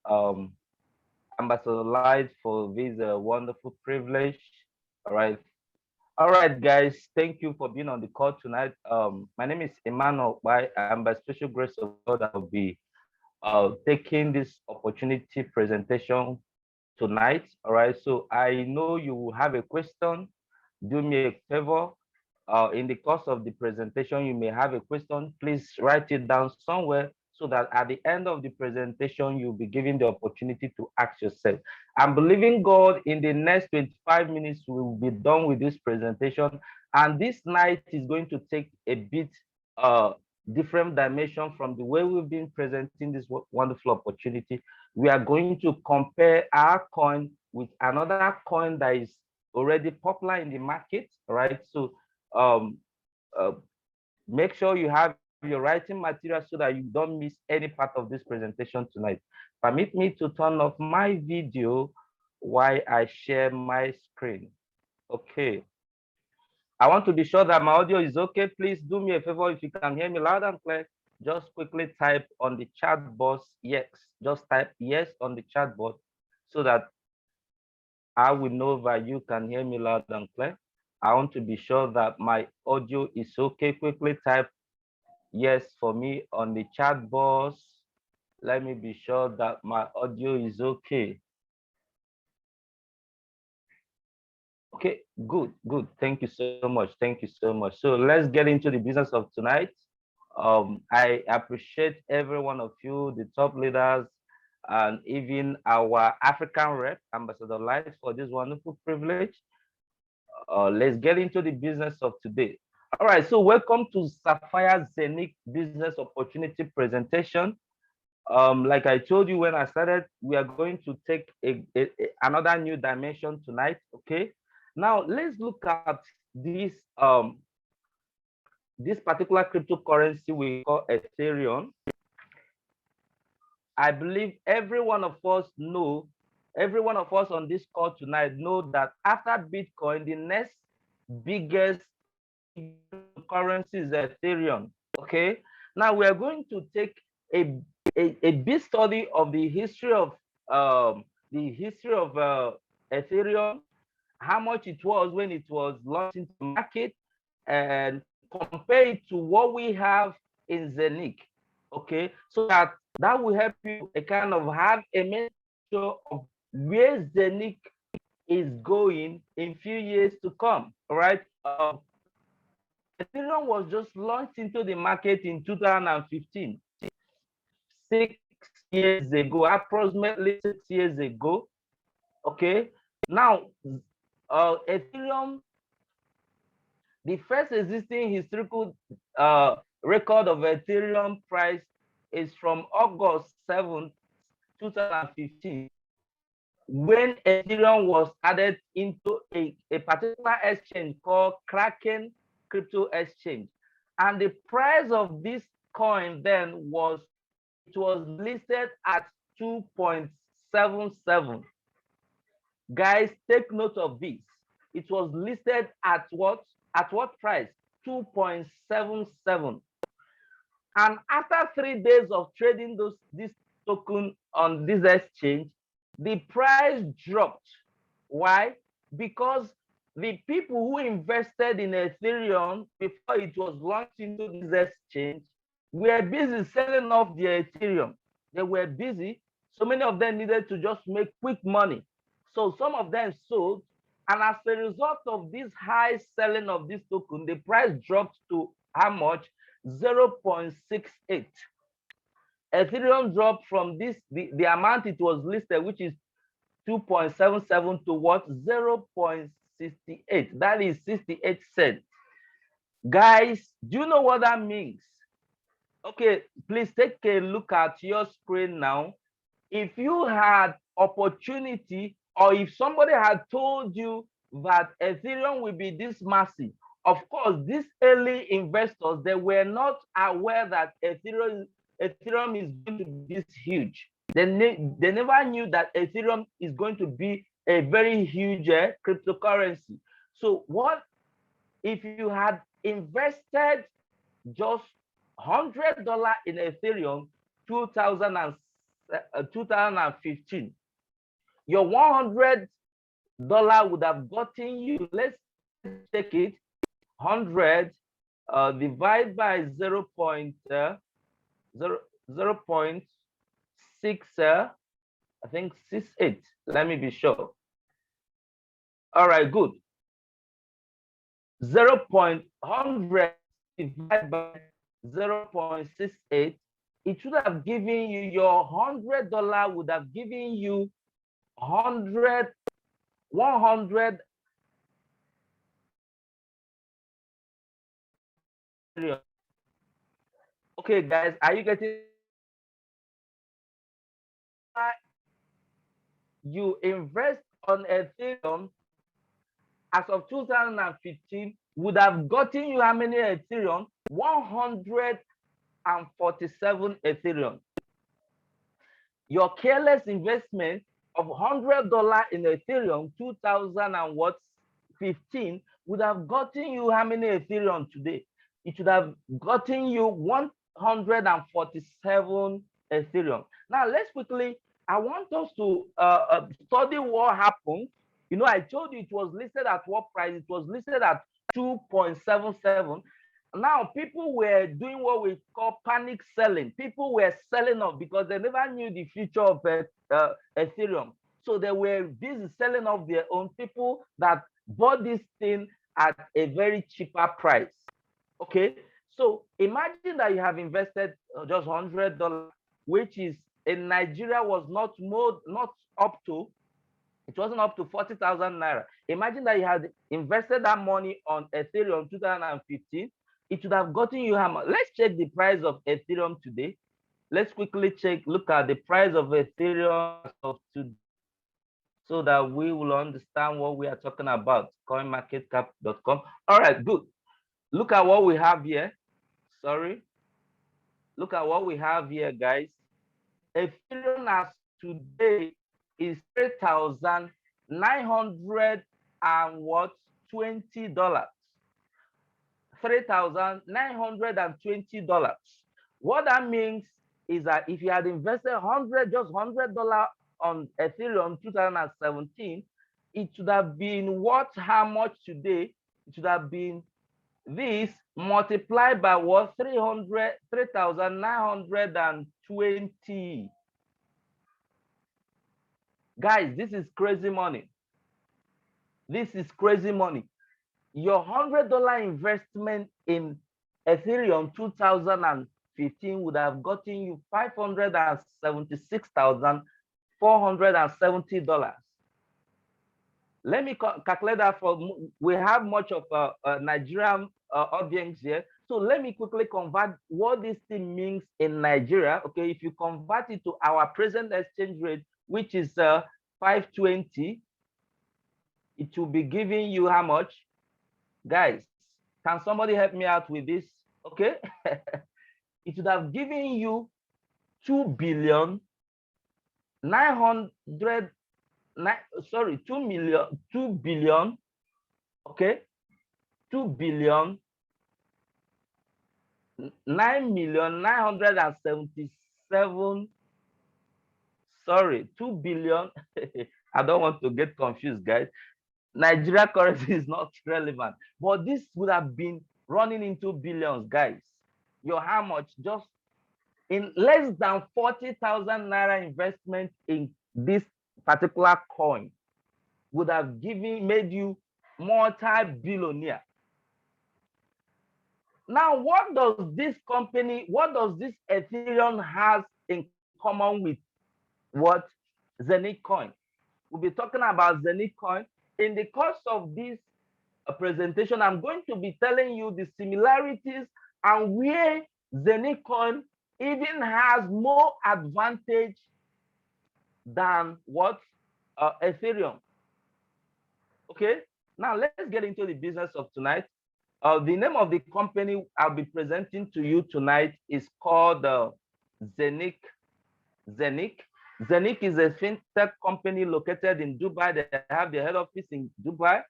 um, Ambassador Light, for this wonderful privilege. All right. All right, guys. Thank you for being on the call tonight. My name is Emmanuel Ukpai, and by special grace of God, I'll be taking this opportunity presentation tonight. All right. So I know you will have a question. Do me a favor. In the course of the presentation, you may have a question. Please write it down somewhere so that at the end of the presentation, you'll be given the opportunity to ask yourself. I'm believing God in the next 25 minutes, we will be done with this presentation. And this night is going to take a bit uh, different dimension from the way we've been presenting this wonderful opportunity. We are going to compare our coin with another coin that is already popular in the market, right? So um, uh, make sure you have your writing material so that you don't miss any part of this presentation tonight. Permit me to turn off my video while I share my screen. Okay. I want to be sure that my audio is okay. Please do me a favor. If you can hear me loud and clear, just quickly type on the chat box yes. Just type yes on the chat box so that I will know that you can hear me loud and clear. I want to be sure that my audio is okay. Quickly type yes for me on the chat box. Let me be sure that my audio is okay. Okay, good, good. Thank you so much. Thank you so much. So let's get into the business of tonight. I appreciate every one of you, the top leaders, and even our African rep, Ambassador Light, for this wonderful privilege. Let's get into the business of today. All right, so welcome to Sapphire Zeniq Business Opportunity Presentation. Like I told you when I started, we are going to take another new dimension tonight, okay? Now, let's look at this, this particular cryptocurrency we call Ethereum. I believe every one of us every one of us on this call tonight know that after Bitcoin, the next biggest currency is Ethereum. Okay. Now we are going to take a big study of the history of Ethereum, how much it was when it was launched into the market, and compare it to what we have in Zeniq. Okay, so that will help you a kind of have a measure of where Zeniq is going in few years to come. All right. Ethereum was just launched into the market in 2015, 6 years ago, approximately 6 years ago. Okay. Now, Ethereum, the first existing historical record of Ethereum price is from August 7th, 2015, when Ethereum was added into a particular exchange called Kraken Crypto Exchange. And the price of this coin then was, it was listed at 2.77. Guys, take note of this. It was listed at what? At what price? 2.77. And after 3 days of trading this token on this exchange, the price dropped. Why? Because the people who invested in Ethereum before it was launched into this exchange were busy selling off their Ethereum. They were busy. So many of them needed to just make quick money. So some of them sold. And as a result of this high selling of this token, the price dropped to how much? 0.68. Ethereum dropped from the amount it was listed, which is 2.77, to what? 0.68. That is 68 cents. Guys, do you know what that means? Okay, please take a look at your screen now. If you had opportunity, or if somebody had told you that Ethereum will be this massive, of course, these early investors, they were not aware that Ethereum is going to be this huge. They never knew that Ethereum is going to be a very huge cryptocurrency. So what if you had invested just $100 in Ethereum 2007, 2015, your $100 would have gotten you, let's take it, 100 divide by 0. 0.6, I think 68. Let me be sure. All right, good. 0.100 divided by 0.68. It should have given you, your $100 would have given you 100. Okay, guys, are you getting? You invest on Ethereum as of 2015 would have gotten you how many Ethereum? 147 Ethereum. Your careless investment of $100 in Ethereum 2015 would have gotten you how many Ethereum today? It should have gotten you 147 Ethereum. Now let's quickly, I want us to study what happened. You know, I told you it was listed at what price? It was listed at 2.77. Now people were doing what we call panic selling. People were selling off because they never knew the future of Ethereum. So they were busy selling off their own. People that bought this thing at a very cheaper price. Okay, so imagine that you have invested just $100, which is in Nigeria was not up to, it wasn't up to 40,000 naira. Imagine that you had invested that money on Ethereum 2015. It would have gotten you how much? Let's check the price of Ethereum today. Let's quickly look at the price of Ethereum of today so that we will understand what we are talking about. Coinmarketcap.com. All right, good. Look at what we have here. Sorry. Look at what we have here, guys. Ethereum as today is $3,900 and what? $20. $3,920. What that means is that if you had invested $100 on Ethereum 2017, it should have been what? How much today? It should have been this multiplied by what? 3,920. Guys, this is crazy money. This is crazy money. Your $100 investment in Ethereum 2015 would have gotten you $576,470. Let me calculate that for, we have much of a Nigerian audience here. So let me quickly convert what this thing means in Nigeria. Okay, if you convert it to our present exchange rate, which is 520, it will be giving you how much? Guys, can somebody help me out with this? Okay. It would have given you 2 billion 900 sorry 2 billion, okay, 2 billion 9,977, sorry, 2 billion. I don't want to get confused, guys. Nigeria currency is not relevant, but this would have been running into billions, guys. You're how much? Just in less than 40,000 naira investment in this particular coin would have made you multi-billionaire. Now, what does this company, what does this Ethereum has in common with what? Zeniq coin. We'll be talking about Zeniq coin. In the course of this presentation, I'm going to be telling you the similarities and where Zeniq coin even has more advantage than what? Ethereum. Okay, now let's get into the business of tonight. The name of the company I'll be presenting to you tonight is called Zeniq. Zeniq is a fintech company located in Dubai. They have their head office in Dubai.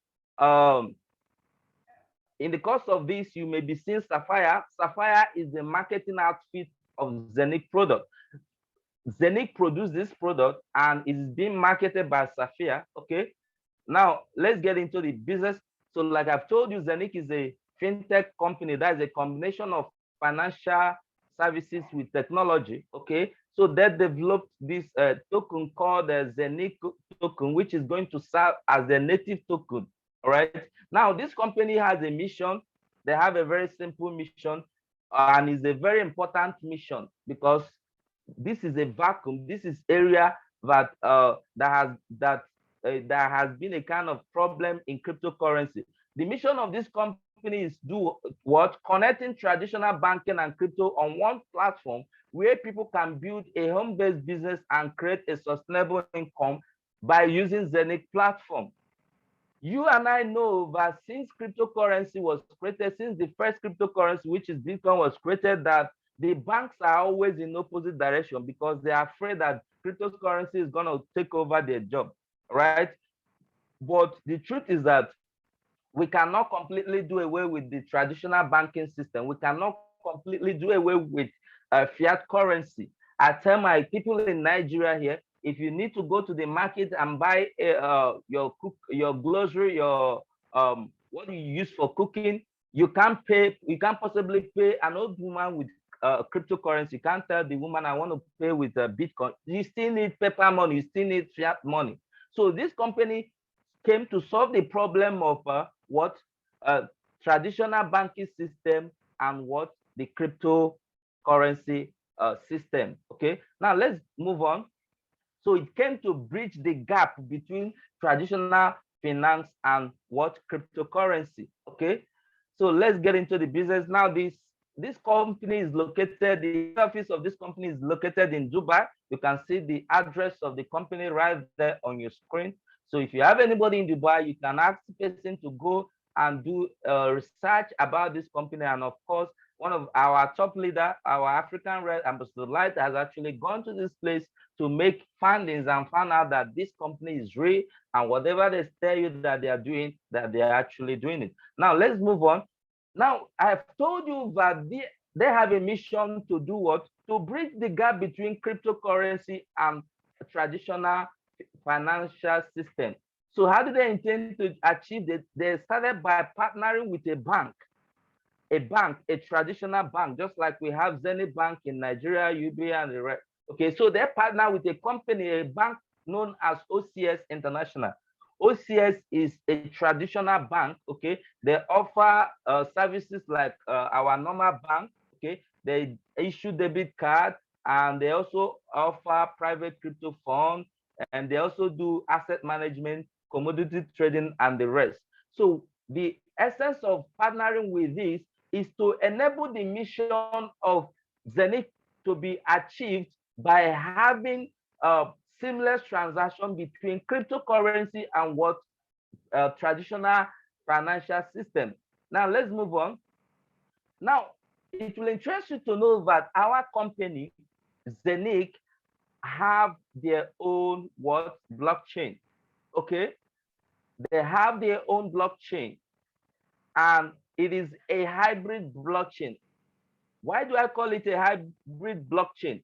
In the course of this, you may be seeing Sapphire. Sapphire is the marketing outfit of Zeniq product. Zeniq produced this product and is being marketed by Safia. Okay. Now let's get into the business. So, like I've told you, Zeniq is a fintech company that is a combination of financial services with technology. Okay. So they developed this token called the Zeniq token, which is going to serve as the native token. All right. Now, this company has a mission. They have a very simple mission, and it's a very important mission because this is a vacuum. This is area that that has been a kind of problem in cryptocurrency. The mission of this company is do what? Connecting traditional banking and crypto on one platform where people can build a home-based business and create a sustainable income by using Zeniq platform. You and I know that since cryptocurrency was created, since the first cryptocurrency, which is Bitcoin, was created, that the banks are always in opposite direction because they are afraid that cryptocurrency is going to take over their job, right? But the truth is that we cannot completely do away with the traditional banking system. We cannot completely do away with fiat currency. I tell my people in Nigeria here, if you need to go to the market and buy your grocery, your what you use for cooking, you can't pay. You can't possibly pay an old woman with cryptocurrency. You can't tell the woman, I want to pay with Bitcoin. You still need paper money. You still need fiat money. So this company came to solve the problem of what uh, traditional banking system and what the cryptocurrency system. Okay, now let's move on. So it came to bridge the gap between traditional finance and what cryptocurrency. Okay, so let's get into the business now. This company is located, the head office of this company is located in Dubai. You can see the address of the company right there on your screen. So if you have anybody in Dubai, you can ask the person to go and do research about this company. And of course, one of our top leader, our African Red Ambassador Light, has actually gone to this place to make findings and found out that this company is real, and whatever they tell you that they are doing, that they are actually doing it. Now let's move on. Now I've told you that they have a mission to do what? To bridge the gap between cryptocurrency and traditional financial system. So how do they intend to achieve it? They started by partnering with a traditional bank, just like we have Zeniq Bank in Nigeria, UBA, and the rest. Okay, so they partner with a company, a bank known as OCS International. OCS is a traditional bank. Okay, they offer services like our normal bank. Okay, they issue debit card, and they also offer private crypto funds, and they also do asset management, commodity trading, and the rest. So the essence of partnering with this is to enable the mission of Zeniq to be achieved by having a seamless transaction between cryptocurrency and what traditional financial system. Now let's move on. Now it will interest you to know that our company, Zeniq, have their own what blockchain. Okay, they have their own blockchain, and it is a hybrid blockchain. Why do I call it a hybrid blockchain?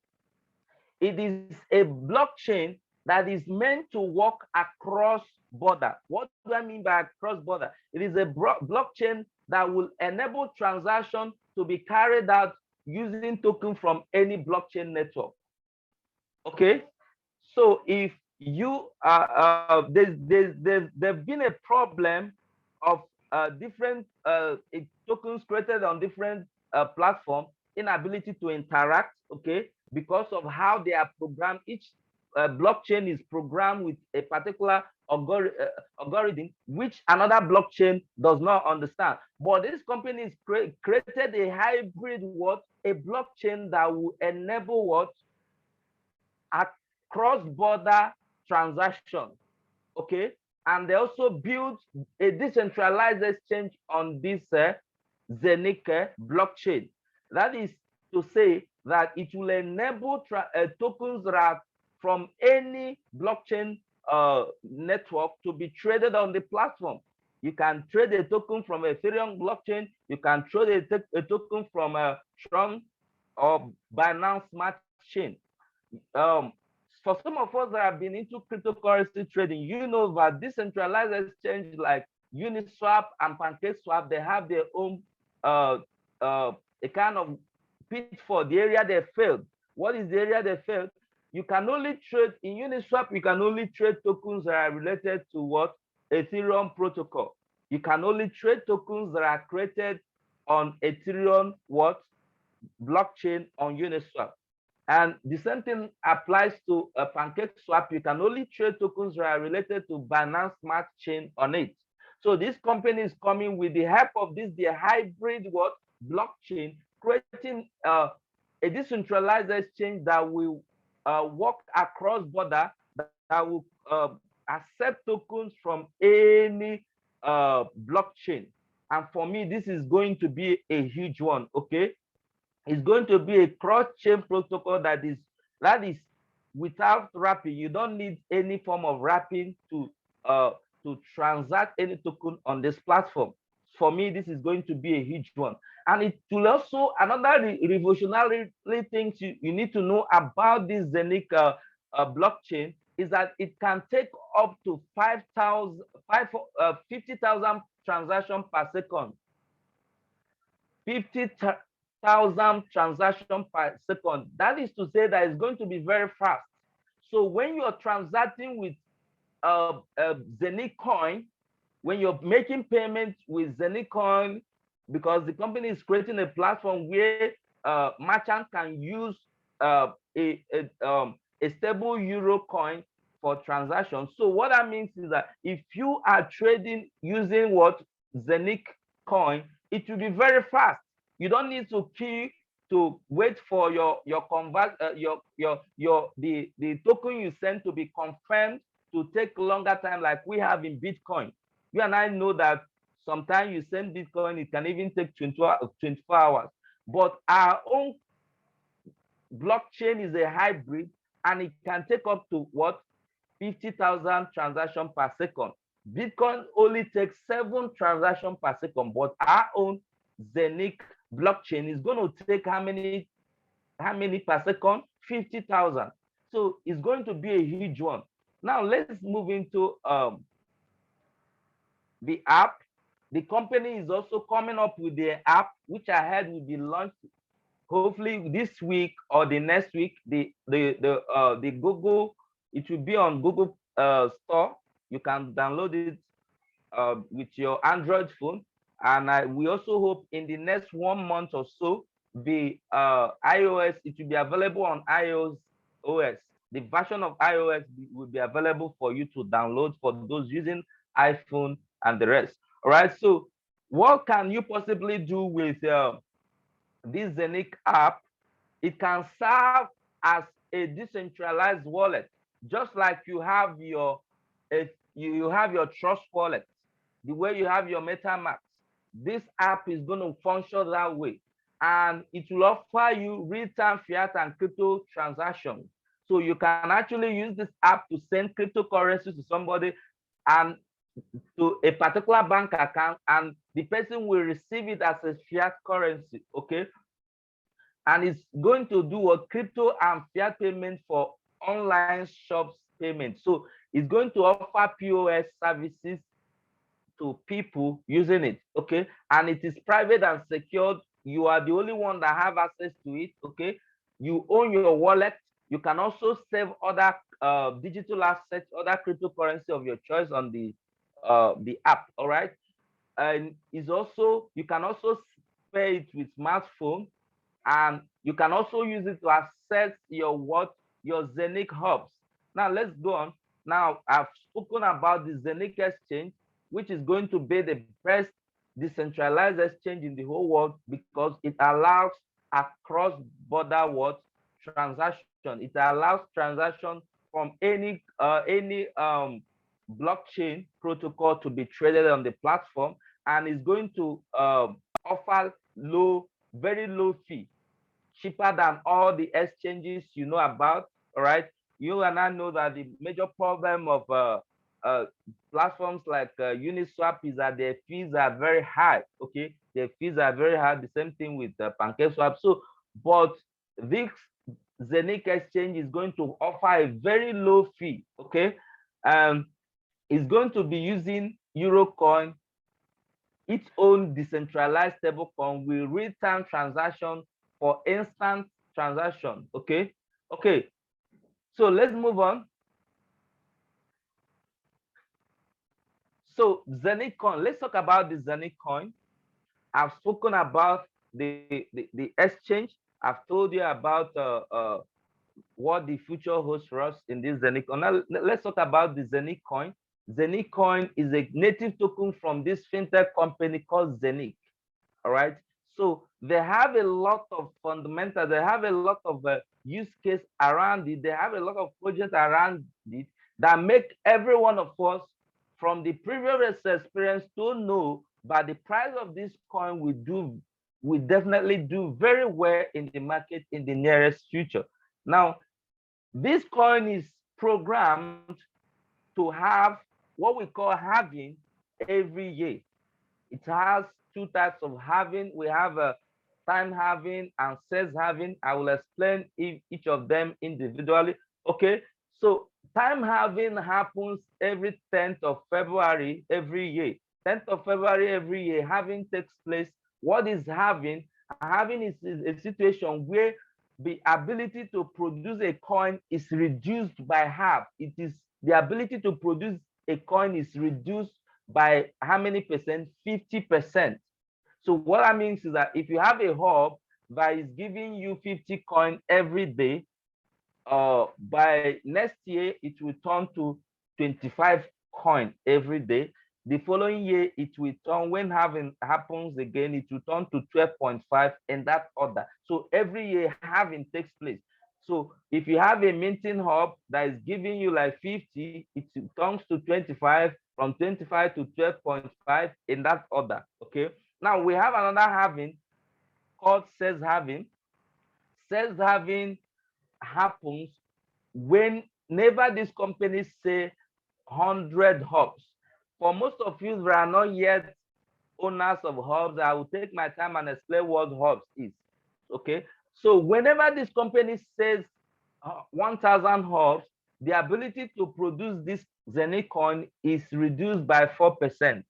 It is a blockchain that is meant to work across border. What do I mean by across border? It is a blockchain that will enable transaction to be carried out using token from any blockchain network. Okay, so if you there's been a problem of different tokens created on different platform, inability to interact. Okay, because of how they are programmed. Each blockchain is programmed with a particular algorithm which another blockchain does not understand. But this company is created a hybrid what? A blockchain that will enable what? A cross-border transaction. Okay, and they also built a decentralized exchange on this Zeniq blockchain. That is to say that it will enable tokens that are from any blockchain network to be traded on the platform. You can trade a token from Ethereum blockchain. You can trade a token from Tron or Binance Smart Chain. um, for some of us that have been into cryptocurrency trading, you know that decentralized exchange like Uniswap and PancakeSwap, they have their own uh, a kind of pitfall, the area they failed. What is the area they failed? You can only trade in Uniswap, you can only trade tokens that are related to what? Ethereum protocol. You can only trade tokens that are created on Ethereum what? Blockchain on Uniswap. And the same thing applies to a PancakeSwap. You can only trade tokens that are related to Binance Smart Chain on it. So this company is coming with the help of this, their hybrid what blockchain, creating a decentralized exchange that will work across border, that will accept tokens from any blockchain. And for me, this is going to be a huge one. Okay, it's going to be a cross-chain protocol that is without wrapping. You don't need any form of wrapping to transact any token on this platform. For me, this is going to be a huge one. And it will also, another revolutionary things you need to know about this Zeniq blockchain is that it can take up to 50,000 transactions per second. 50,000 transactions per second. That is to say that it's going to be very fast. So when you're transacting with Zeniq coin, when you're making payments with Zeniq coin, because the company is creating a platform where merchants can use a stable euro coin for transactions. So what that means is that if you are trading using what Zeniq coin, it will be very fast. You don't need to queue to wait for your convert the token you send to be confirmed, to take longer time like we have in Bitcoin. You and I know that sometimes you send Bitcoin, it can even take 24 hours. But our own blockchain is a hybrid, and it can take up to what? 50,000 transactions per second. Bitcoin only takes 7 transactions per second, but our own Zeniq blockchain is going to take how many per second? 50,000. So it's going to be a huge one. Now let's move into the app. The company is also coming up with their app, which I heard will be launched hopefully this week or the next week. The Google, it will be on Google Store. You can download it with your Android phone. And we also hope in the next 1 month or so, the iOS, it will be available on iOS OS. The version of iOS will be available for you to download for those using iPhone and the rest. All right. So what can you possibly do with this Zeniq app? It can serve as a decentralized wallet, just like you have you have your Trust wallet, the way you have your MetaMask. This app is going to function that way, and it will offer you real-time fiat and crypto transactions. So you can actually use this app to send cryptocurrencies to somebody and to a particular bank account, and the person will receive it as a fiat currency. Okay, and it's going to do a crypto and fiat payment for online shops payment. So it's going to offer POS services to people using it. Okay, and it is private and secured. You are the only one that have access to it. Okay, you own your wallet. You can also save other digital assets, other cryptocurrency of your choice on the app. All right, and is also, you can also pay it with smartphone, and you can also use it to access your Zeniq hubs. Now let's go on. Now I've spoken about the Zeniq exchange, which is going to be the best decentralized exchange in the whole world, because it allows across border what transaction. It allows transaction from any blockchain protocol to be traded on the platform, and is going to offer very low fee, cheaper than all the exchanges you know about. All right, you and I know that the major problem of uh, platforms like Uniswap is that their fees are very high. Okay, their fees are very high. The same thing with PancakeSwap. So, but this Zeniq exchange is going to offer a very low fee, okay? It's going to be using Eurocoin, its own decentralized stablecoin with real-time transaction for instant transaction, okay? Okay, so let's move on. So Zeniq coin, let's talk about the Zeniq coin. I've spoken about the exchange. I've told you about what the future holds for us in this Zeniq coin. Now let's talk about the Zeniq coin. Zeniq coin is a native token from this fintech company called Zeniq. All right. So they have a lot of fundamentals. They have a lot of use case around it. They have a lot of projects around it that make every one of us from the previous experience to know but the price of this coin will definitely do very well in the market in the nearest future. Now, this coin is programmed to have what we call halving every year. It has two types of halving. We have a time halving and sales halving. I will explain each of them individually. Okay, so time halving happens every 10th of February every year. 10th of February every year, halving takes place. What is halving? Halving is a situation where the ability to produce a coin is reduced by half. It is the ability to produce a coin is reduced by how many percent? 50%. So what that means is that if you have a hub that is giving you 50 coin every day, by next year it will turn to 25 coin every day. The following year it will turn, when halving happens again, it will turn to 12.5 in that order. So every year halving takes place. So if you have a minting hub that is giving you like 50, it turns to 25, from 25 to 12.5 in that order. Okay. Now we have another halving called sales halving. Sales halving happens whenever these companies say 100 hubs. For most of you that are not yet owners of hubs, I will take my time and explain what hubs is. Okay, so whenever this company says 1,000 hubs, the ability to produce this Zeniq coin is reduced by 4%.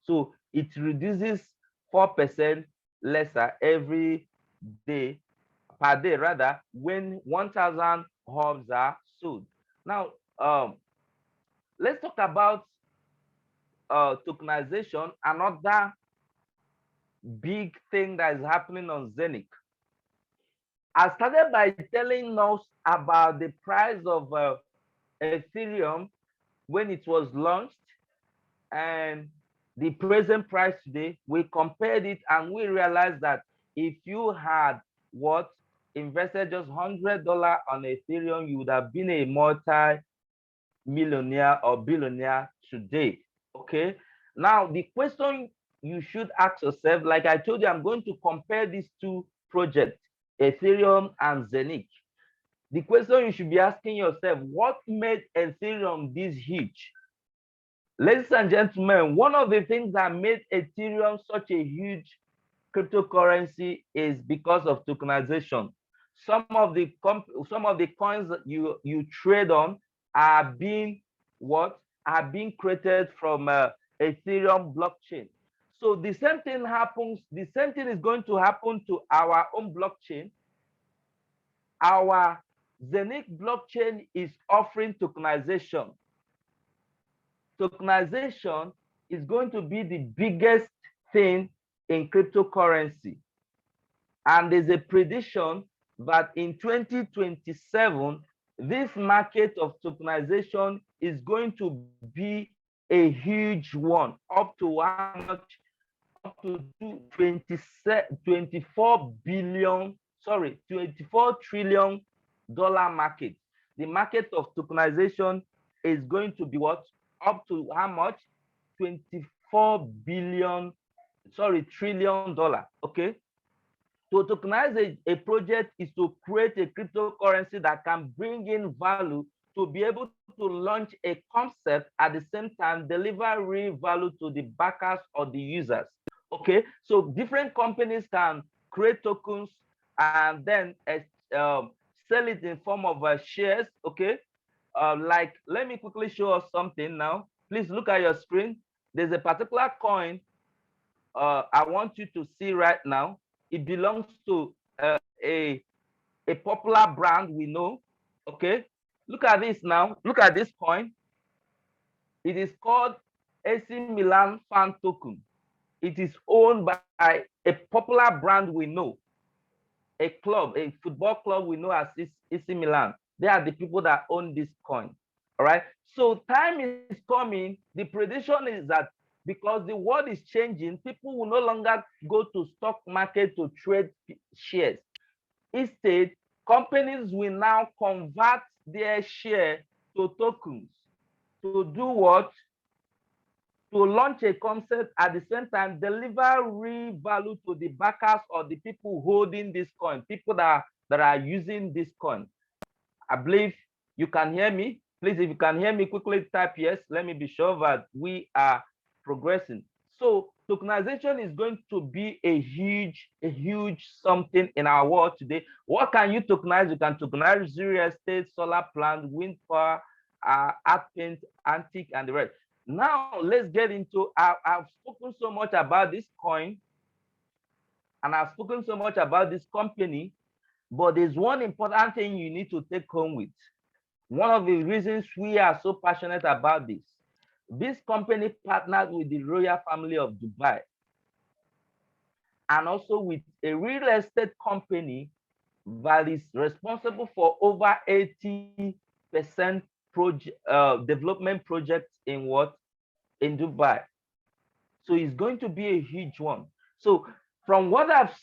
So it reduces 4% lesser every day, per day rather, when 1,000 hubs are sold. Now, let's talk about tokenization, another big thing that is happening on Zeniq. I started by telling us about the price of Ethereum when it was launched and the present price today. We compared it and we realized that if you had invested just $100 on Ethereum, you would have been a multi-millionaire or billionaire today. Okay. Now, the question you should ask yourself, like I told you, I'm going to compare these two projects, Ethereum and Zeniq. The question you should be asking yourself, what made Ethereum this huge? Ladies and gentlemen, one of the things that made Ethereum such a huge cryptocurrency is because of tokenization. Some of the coins that you trade on are being created from Ethereum blockchain. So the same thing happens. The same thing is going to happen to our own blockchain. Our Zeniq blockchain is offering tokenization. Tokenization is going to be the biggest thing in cryptocurrency. And there's a prediction that in 2027, this market of tokenization is going to be a huge one, up to how much? Up to 24 trillion dollar market. The market of tokenization is going to be what? Up to how much? 24 trillion dollar. Okay. To tokenize a project is to create a cryptocurrency that can bring in value, to be able to launch a concept at the same time deliver real value to the backers or the users. Okay, so different companies can create tokens and then sell sell it in form of shares. Okay, like let me quickly show us something now. Please look at your screen. There's a particular coin I want you to see right now. It belongs to a popular brand we know. Okay, look at this now. Look at this coin. It is called AC Milan fan token. It is owned by a popular brand we know, a club, a football club we know as AC Milan. They are the people that own this coin. All right. So time is coming. The prediction is that because the world is changing, people will no longer go to stock market to trade shares. Instead, companies will now convert their share to tokens to do what? To launch a concept at the same time, deliver real value to the backers or the people holding this coin, people that are using this coin. I believe you can hear me. Please, if you can hear me, quickly type yes. Let me be sure that we are progressing. So tokenization is going to be a huge something in our world today. What can you tokenize? You can tokenize real estate, solar plant, wind power, art paint, antique, and the rest. Now let's get into. I've spoken so much about this coin, and I've spoken so much about this company, but there's one important thing you need to take home with. One of the reasons we are so passionate about this company partnered with the royal family of Dubai and also with a real estate company that is responsible for over 80% development projects in what? In Dubai. So it's going to be a huge one. So from what I've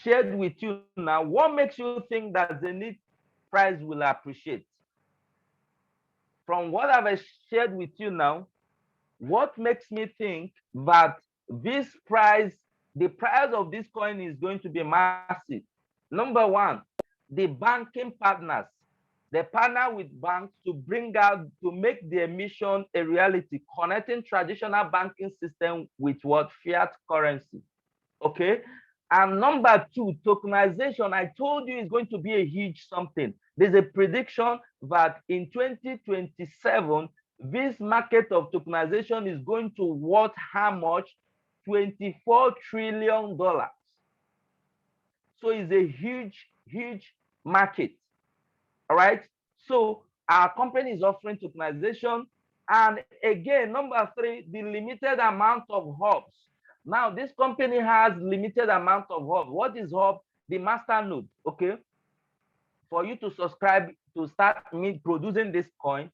shared with you now, what makes you think that Zeniq price will appreciate? From what I've shared with you now, what makes me think that this price, the price of this coin is going to be massive? Number one, the banking partners. They partner with banks to bring out, to make their mission a reality, connecting traditional banking system with what? Fiat currency. Okay. And number two, tokenization. I told you is going to be a huge something. There's a prediction that in 2027, this market of tokenization is going to worth how much? $24 trillion. So it's a huge market. All right. So our company is offering tokenization. And again, number three, the limited amount of hubs. Now, this company has limited amount of hubs. What is hub? The master node. Okay. For you to subscribe to start producing this coin,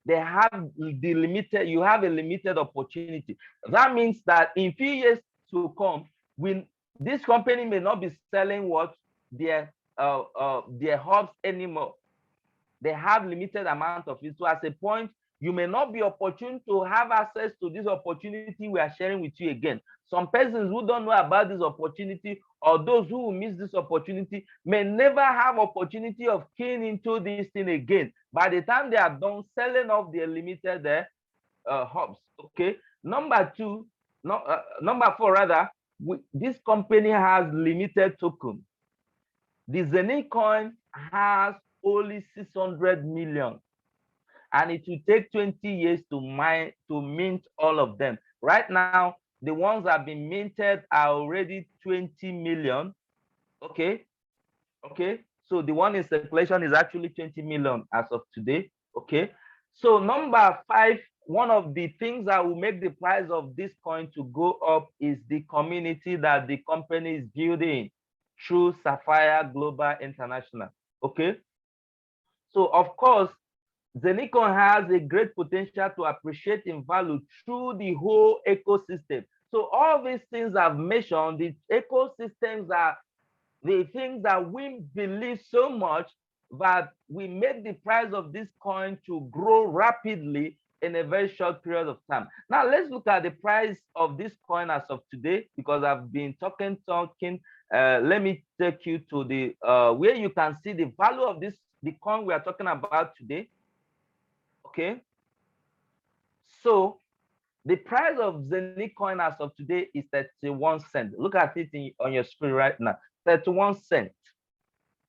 they have the limited, you have a limited opportunity. That means that in few years to come, when this company may not be selling what? Their hubs anymore. They have limited amount of it. So at a point, you may not be opportune to have access to this opportunity we are sharing with you again. Some persons who don't know about this opportunity, or those who will miss this opportunity, may never have opportunity of keying into this thing again. By the time they are done selling off their limited hubs. Okay. Number two, number four rather, this company has limited token. The Zeniq coin has only 600 million, and it will take 20 years to mint all of them. Right now, the ones that have been minted are already 20 million. Okay. So the one in circulation is actually 20 million as of today. Okay. So number five, one of the things that will make the price of this coin to go up is the community that the company is building through Sapphire Global International. Okay. So of course, Zeniq has a great potential to appreciate in value through the whole ecosystem. So all these things I've mentioned, the ecosystems are the things that we believe so much that we make the price of this coin to grow rapidly in a very short period of time. Now let's look at the price of this coin as of today, because I've been talking. Let me take you to the where you can see the value of the coin we are talking about today. Okay. So the price of Zeniq coin as of today is 31 cents. Look at it on your screen right now. 31 cents.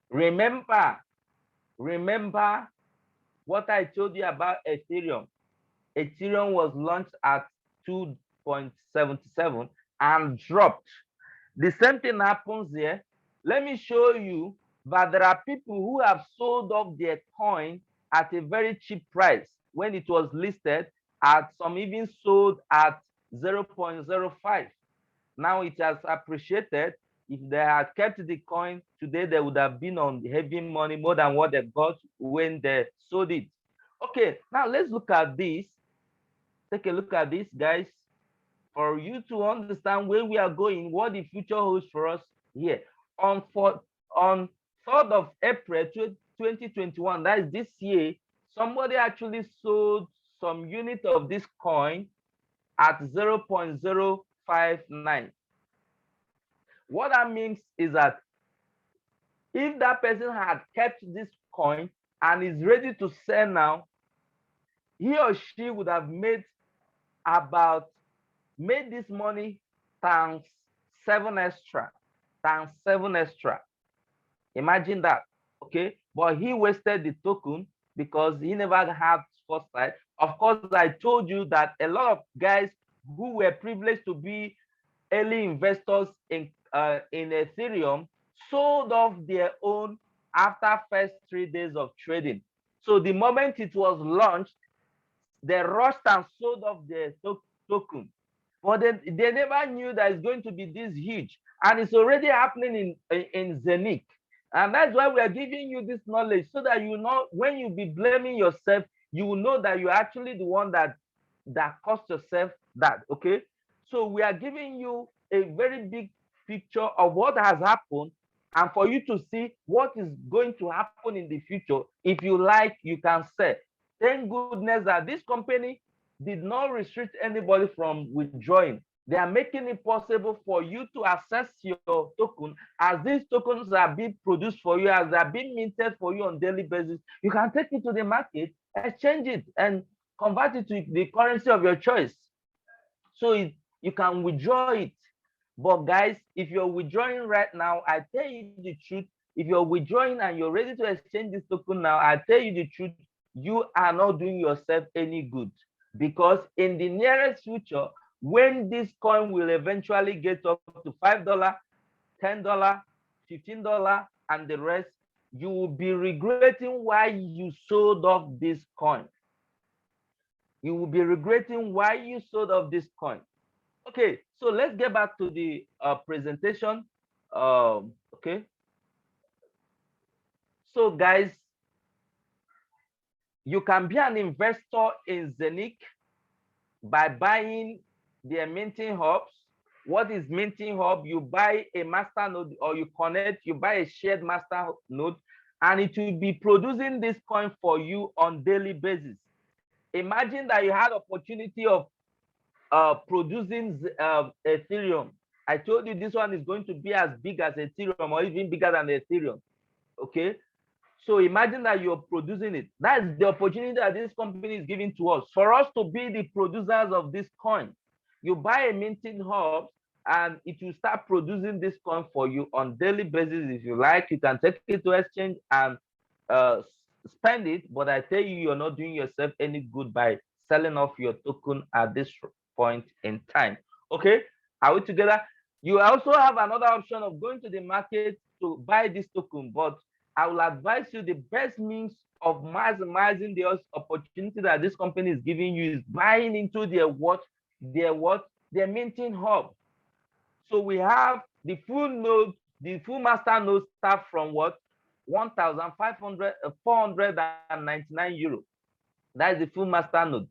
Remember, Remember what I told you about Ethereum. Ethereum was launched at 2.77 and dropped. The same thing happens here. Let me show you that there are people who have sold off their coin at a very cheap price when it was listed, at some even sold at 0.05. Now it has appreciated. If they had kept the coin today, they would have been on heavy money, more than what they got when they sold it. Okay, now let's look at this. Take a look at this, guys, for you to understand where we are going, what the future holds for us here. On 3rd of April 2021, that is this year, somebody actually sold some unit of this coin at 0.059. What that means is that if that person had kept this coin and is ready to sell now, he or she would have made this money times 7 extra, times 7 extra. Imagine that, okay? But he wasted the token because he never had foresight. Of course, I told you that a lot of guys who were privileged to be early investors in Ethereum sold off their own after first 3 days of trading. So the moment it was launched, they rushed and sold off their token. But they never knew that it's going to be this huge. And it's already happening in Zeniq. And that's why we are giving you this knowledge, so that you know, when you be blaming yourself, you will know that you're actually the one that cost yourself that, okay? So we are giving you a very big picture of what has happened, and for you to see what is going to happen in the future. If you like, you can say, thank goodness that this company did not restrict anybody from withdrawing. They are making it possible for you to access your token. As these tokens are being produced for you, as they are being minted for you on daily basis, you can take it to the market, exchange it, and convert it to the currency of your choice. So you can withdraw it. But guys, if you're withdrawing right now, I tell you the truth, if you're withdrawing and you're ready to exchange this token now, I tell you the truth, you are not doing yourself any good. Because in the nearest future, when this coin will eventually get up to $5, $10, $15, and the rest, you will be regretting why you sold off this coin. You will be regretting why you sold off this coin. Okay, so let's get back to the presentation. Okay. So guys, you can be an investor in Zeniq by buying their minting hubs. What is minting hub? You buy a master node, or you connect, you buy a shared master node, and it will be producing this coin for you on daily basis. Imagine that you had opportunity of producing Ethereum. I told you this one is going to be as big as Ethereum, or even bigger than Ethereum. Okay, so imagine that you're producing it. That's the opportunity that this company is giving to us, for us to be the producers of this coin. You buy a minting hub, and it will start producing this coin for you on daily basis. If you like, you can take it to exchange and spend it. But I tell you, you're not doing yourself any good by selling off your token at this point in time. Okay, are we together? You also have another option of going to the market to buy this token, but I will advise you, the best means of maximizing the opportunity that this company is giving you is buying into their minting hub. So we have the full node, the full master node start from what? 499 euro. That is the full master node.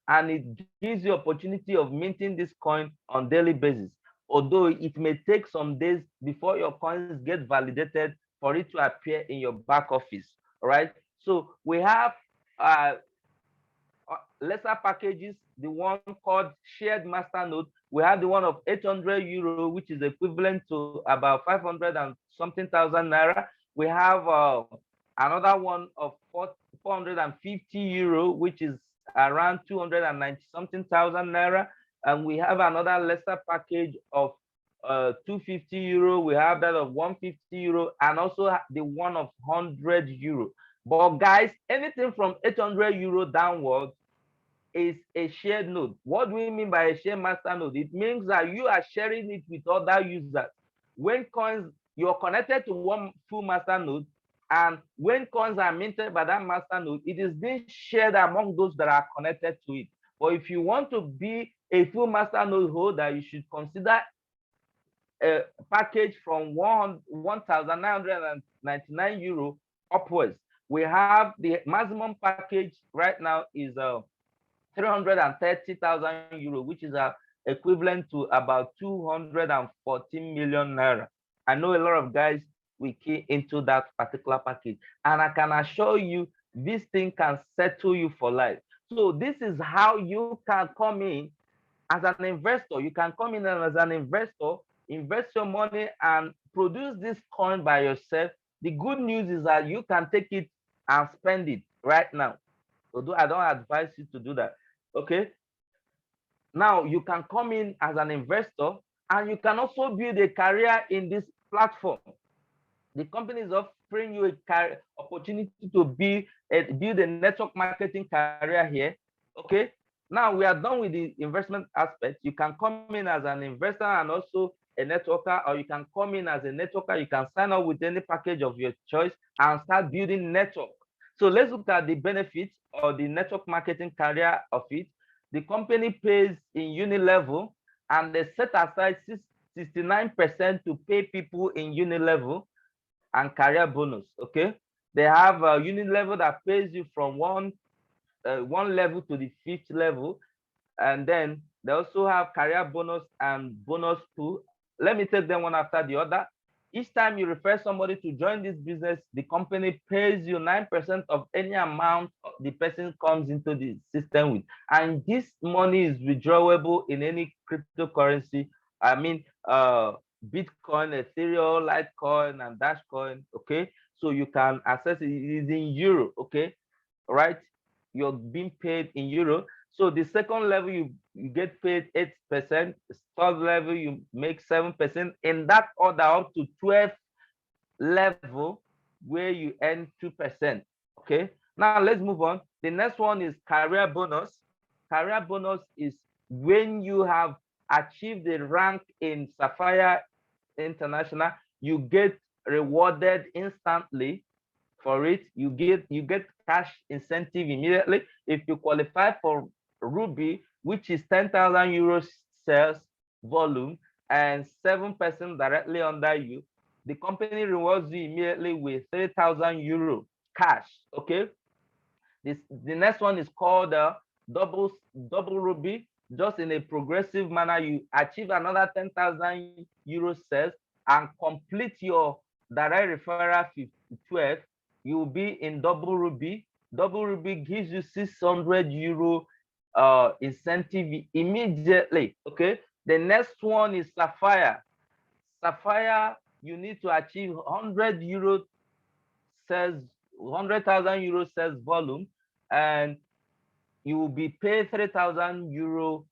And it gives you opportunity of minting this coin on daily basis. Although it may take some days before your coins get validated for it to appear in your back office. All right. So we have lesser packages, the one called shared master node. We have the one of 800 euro, which is equivalent to about 500 and something thousand naira. We have another one of 450 euro, which is around 290 something thousand naira. And we have another lesser package of 250 euro. We have that of 150 euro, and also the one of 100 euro. But guys, anything from 800 euro downwards is a shared node. What do we mean by a shared master node? It means that you are sharing it with other users. When coins, you're connected to one full master node, and when coins are minted by that master node, it is being shared among those that are connected to it. But if you want to be a full master node holder, you should consider a package from 1,999 euro upwards. We have the maximum package right now is 330,000 euro, which is equivalent to about 214 million naira. I know a lot of guys will key into that particular package, and I can assure you this thing can settle you for life. So this is how you can come in as an investor. You can come in as an investor, invest your money, and produce this coin by yourself. The good news is that you can take it and spend it right now. Although I don't advise you to do that. Okay. Now you can come in as an investor, and you can also build a career in this platform. The company is offering you a opportunity to build a network marketing career here. Okay. Now we are done with the investment aspect. You can come in as an investor and also a networker, or you can come in as a networker. You can sign up with any package of your choice and start building network. So let's look at the benefits or the network marketing career of it. The company pays in unit level, and they set aside 69% to pay people in unit level and career bonus. Okay, they have a unit level that pays you from one level to the fifth level, and then they also have career bonus and bonus pool. Let me take them one after the other. Each time you refer somebody to join this business, the company pays you 9% of any amount the person comes into the system with. And this money is withdrawable in any cryptocurrency. I mean, Bitcoin, Ethereum, Litecoin, and Dashcoin. Okay, so you can access it. It is in euro. Okay, right? You're being paid in euro. So the second level, you get paid 8%. Third level, you make 7%. In that order, up to 12 level, where you earn 2%. Okay. Now let's move on. The next one is career bonus. Career bonus is when you have achieved the rank in Sapphire International, you get rewarded instantly for it. You get cash incentive immediately. If you qualify for Ruby, which is 10,000 euros sales volume and 7% directly under you, the company rewards you immediately with 3,000 euro cash. Okay. The next one is called double Ruby. Just in a progressive manner, you achieve another 10,000 euro sales and complete your direct referral 12. You will be in double Ruby. Double Ruby gives you 600 euro incentive immediately. Okay. The next one is Sapphire. Sapphire, you need to achieve 100 euro sales, 100,000 euro sales volume, and you will be paid 3,000 euro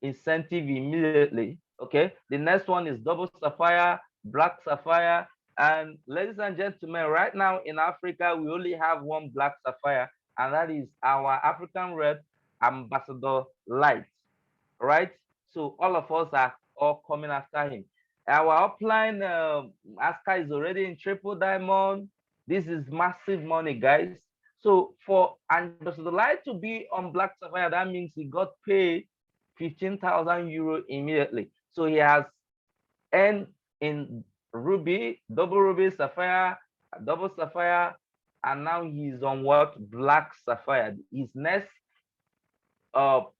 incentive immediately. Okay. The next one is double Sapphire, black Sapphire. And ladies and gentlemen, right now in Africa, we only have one black Sapphire, and that is our African rep, Ambassador Light. Right? So all of us are all coming after him. Our upline, Aska, is already in triple diamond. This is massive money, guys. So for Ambassador Light to be on Black Sapphire, that means he got paid 15,000 euro immediately. So he has earned in Ruby, double Ruby, Sapphire, double Sapphire, and now he's on what? Black Sapphire. His next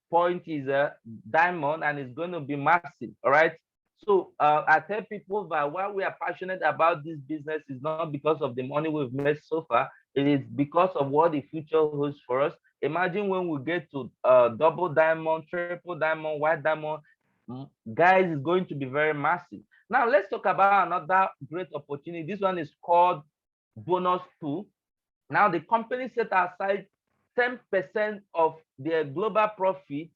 point is a diamond, and it's going to be massive. All right. So I tell people that why we are passionate about this business is not because of the money we've made so far. It is because of what the future holds for us. Imagine when we get to double diamond, triple diamond, white diamond, guys, it's going to be very massive. Now let's talk about another great opportunity. This one is called bonus pool. Now the company set aside 10% of their global profit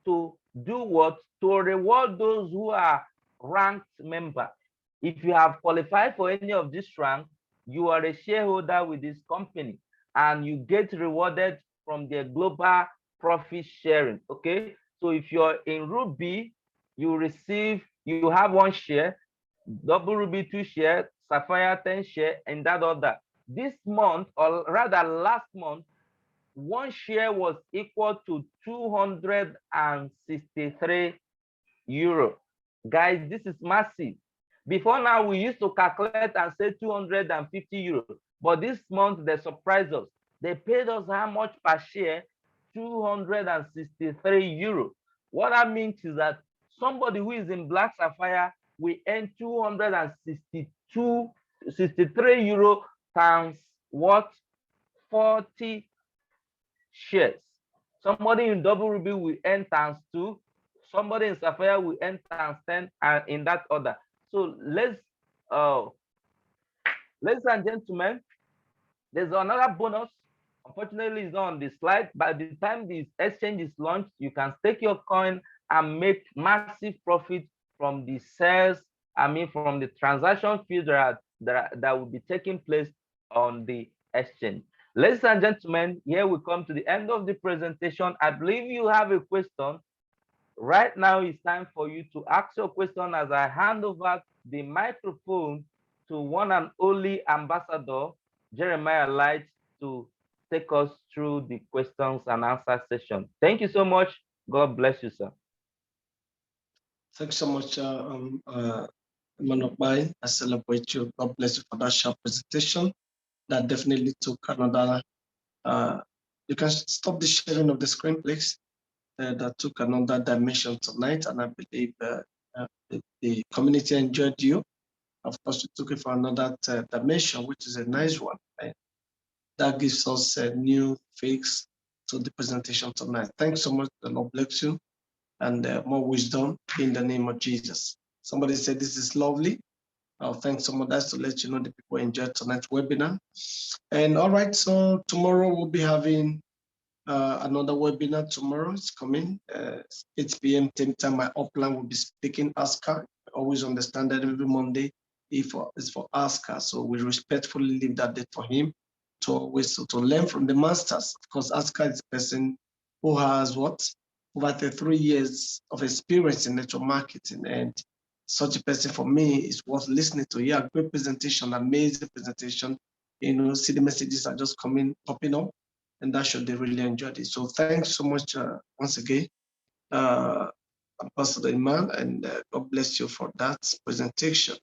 to do what? To reward those who are ranked member. If you have qualified for any of this rank, you are a shareholder with this company. and you get rewarded from their global profit sharing. Okay, so if you're in Ruby, you have 1 share, double Ruby 2 share, Sapphire 10 share, and that other. This month, or rather last month, 1 share was equal to 263 euro. Guys, this is massive. Before now, we used to calculate and say 250 euro, but this month they surprised us. They paid us how much per share? 263 euro. What that means is that somebody who is in Black Sapphire will earn 63 euro times what? 40 shares. Somebody in double Ruby will earn times 2. Somebody in Sapphire will earn times 10, and in that order. So ladies and gentlemen, there's another bonus. Unfortunately, it's not on the slide. By the time this exchange is launched, you can stake your coin and make massive profit from the sales. From the transaction fees that will be taking place on the exchange. Ladies and gentlemen, here we come to the end of the presentation. I believe you have a question. Right now, it's time for you to ask your question as I hand over the microphone to one and only Ambassador Jeremiah Light to take us through the questions and answer session. Thank you so much. God bless you, sir. Thanks so much, Emmanuel. I celebrate you. God bless you for that sharp presentation. That definitely took another. You can stop the sharing of the screen, please. That took another dimension tonight, and I believe the community enjoyed you. Of course, you took it for another dimension, which is a nice one. Right? That gives us a new fix to the presentation tonight. Thanks so much. The Lord bless you, and more wisdom in the name of Jesus. Somebody said this is lovely. Thanks so much. That's to let you know the people enjoyed tonight's webinar. And all right, so tomorrow we'll be having another webinar. Tomorrow it's coming 8 p.m. same time. My upline will be speaking ASCA. Always understand that every Monday it's for ASCA, so we respectfully leave that date for him to always to learn from the masters. Of course, ASCA is a person who has what over 3 years of experience in network marketing, and such a person for me is worth listening to. Yeah, great presentation, amazing presentation. See the messages are just popping up, and that should they really enjoyed it. So thanks so much once again, Ambassador Iman, and God bless you for that presentation.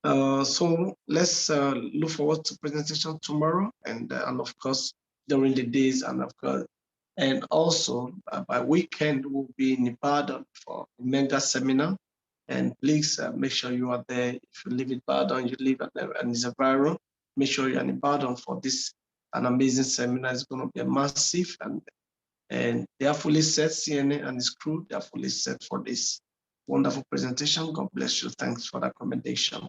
So let's look forward to presentation tomorrow, and of course during the days, and of course, and also by weekend we'll be in Ibadan for a mega seminar. And please make sure you are there. If you live in Ibadan, you live in Ibadan, make sure you're in Ibadan for this an amazing seminar. It's going to be a massive, and they are fully set. CNA and his crew, they are fully set for this wonderful presentation. God bless you. Thanks for the commendation.